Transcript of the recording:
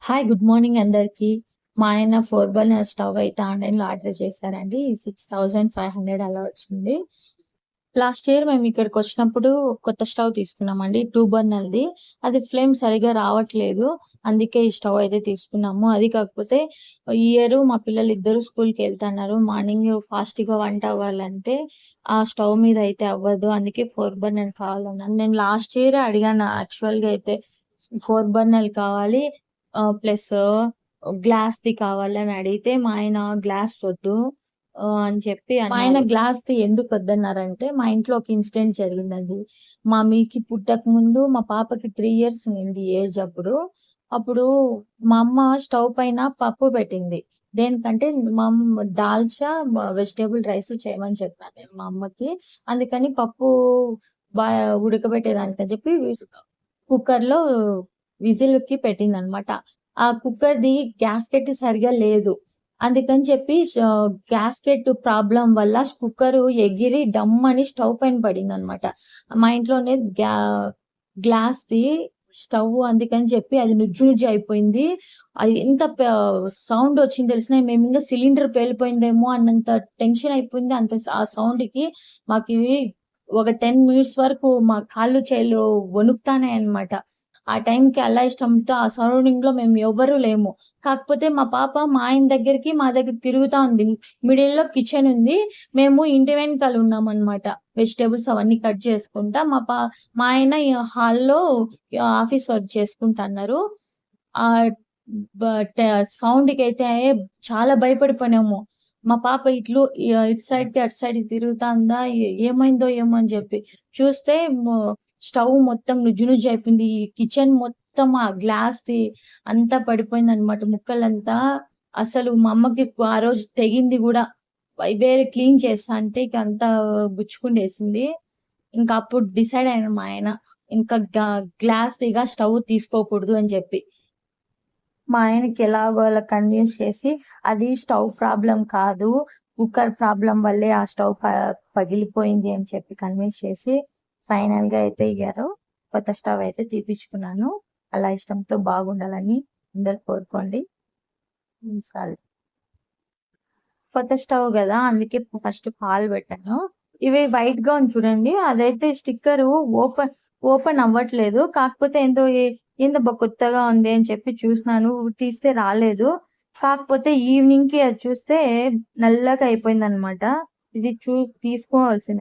Hi good morning అందరికి. మా ఆయన 4 బర్నర్ స్టవ్ అయితే ఆన్లైన్లో ఆర్డర్ చేశారండి. 6500 అలా వచ్చింది. లాస్ట్ ఇయర్ మేము ఇక్కడికి వచ్చినప్పుడు కొత్త స్టవ్ తీసుకున్నామండి, 2 బర్నర్ది. అది ఫ్లేమ్ సరిగా రావట్లేదు, అందుకే ఈ స్టవ్ అయితే తీసుకున్నాము. అది కాకపోతే ఈ ఇయర్ మా పిల్లలు ఇద్దరు స్కూల్కి వెళ్తున్నారు. మార్నింగ్ ఫాస్ట్గా వంట అవ్వాలంటే ఆ స్టవ్ మీద అయితే అవ్వదు, అందుకే 4 బర్నర్ కావాలన్నాను. నేను లాస్ట్ ఇయర్ అడిగాను, యాక్చువల్గా అయితే 4 బర్నర్ కావాలి ప్లస్ గ్లాస్‌ది కావాలని అడిగితే మా ఆయన గ్లాస్ వద్దు అని చెప్పి అన్నారు. మా ఆయన గ్లాస్‌ది ఎందుకొద్దన్నారంటే, మా ఇంట్లో ఒక ఇన్సిడెంట్ జరిగిందండి. మా మీకి పుట్టకముందు మా పాపకి 3 ఇయర్స్ ఉంది ఏజ్ అప్పుడు. అప్పుడు మా అమ్మ స్టవ్ పైన పప్పు పెట్టింది. దేనికంటే మా అమ్మ దాల్చా వెజిటబుల్ రైస్ చేయమని చెప్పాను నేను మా అమ్మకి. అందుకని పప్పు బా ఉడకబెట్టేదానికని చెప్పి కుక్కర్‌లో విజిల్‌కి పెట్టిందనమాట. ఆ కుక్కర్‌ది గ్యాస్కెట్ సరిగ్గా లేదు. అందుకని చెప్పి గ్యాస్కెట్ ప్రాబ్లమ్ వల్ల కుక్కరు ఎగిరి డమ్ అని స్టవ్ పైన పడిందనమాట. మా ఇంట్లోనే గ్లాస్‌ది స్టవ్, అందుకని చెప్పి అది నుజ్జు నుజ్జు అయిపోయింది. అది ఎంత సౌండ్ వచ్చింది తెలిసినా, మేమింకా సిలిండర్ పేలిపోయిందేమో అన్నంత టెన్షన్ అయిపోయింది. ఆ సౌండ్‌కి మాకి ఒక 10 మినిట్స్ వరకు మా కాళ్ళు చేతులు వణుకుతానే అనమాట. ఆ టైంకి అల్లా ఇష్టంతో ఆ సరౌండింగ్‌లో మేము ఎవ్వరూ లేము. కాకపోతే మా పాప మా ఆయన దగ్గరికి, మా దగ్గరికి తిరుగుతా ఉంది. మిడిల్‌లో కిచెన్ ఉంది. మేము ఇంటి వెనకాల ఉన్నామనమాట. వెజిటబుల్స్ అవన్నీ కట్ చేసుకుంటా. మా ఆయన హాల్‌లో ఆఫీస్ వర్క్ చేసుకుంటన్నారు. ఆహ్, బట్ సౌండ్‌కైతే చాలా భయపడిపోయినాము. మా పాప ఇటు సైడ్‌కి, అటు సైడ్‌కి తిరుగుతాందా, ఏమైందో ఏమో అని చెప్పి చూస్తే స్టవ్ మొత్తం నుజ్జు నుజ్జు అయిపోయింది. ఈ కిచెన్ మొత్తం ఆ గ్లాస్‌ది అంతా పడిపోయిందనమాట ముక్కలంతా. అసలు మా అమ్మకి ఆ రోజు తెగింది గూడా. వేరే క్లీన్ చేస్తా అంటే ఇక అంతా గుచ్చుకుండేసింది. ఇంకా అప్పుడు డిసైడ్ అయ్యారు మా ఆయన, ఇంకా గ్లాస్‌దిగా స్టవ్ తీసుకోకూడదు అని చెప్పి. మా ఆయనకి ఎలాగో అలా కన్విన్స్ చేసి, అది స్టవ్ ప్రాబ్లమ్ కాదు, కుక్కర్ ప్రాబ్లమ్ వల్లే ఆ స్టవ్ పగిలిపోయింది అని చెప్పి కన్విన్స్ చేసి ఫైనల్‌గా అయితే ఇయ్యారు. కొత్త స్టవ్ అయితే తీపిచ్చుకున్నాను. అలా ఇష్టంతో బాగుండాలని అందరూ కోరుకోండి. చాలు. కొత్త స్టవ్ గదా, అందుకే ఫస్ట్ పాలు పెట్టాను. ఇవి వైట్‌గా ఉంది చూడండి, అదైతే స్టిక్కరు ఓపెన్ ఓపెన్ అవ్వట్లేదు. కాకపోతే ఏందబ్బా కొత్తగా ఉంది అని చెప్పి చూసినాను, తీస్తే రాలేదు. కాకపోతే ఈవినింగ్‌కి అది చూస్తే నల్లగా అయిపోయిందనమాట. ఇది తీసుకోవాల్సిందే.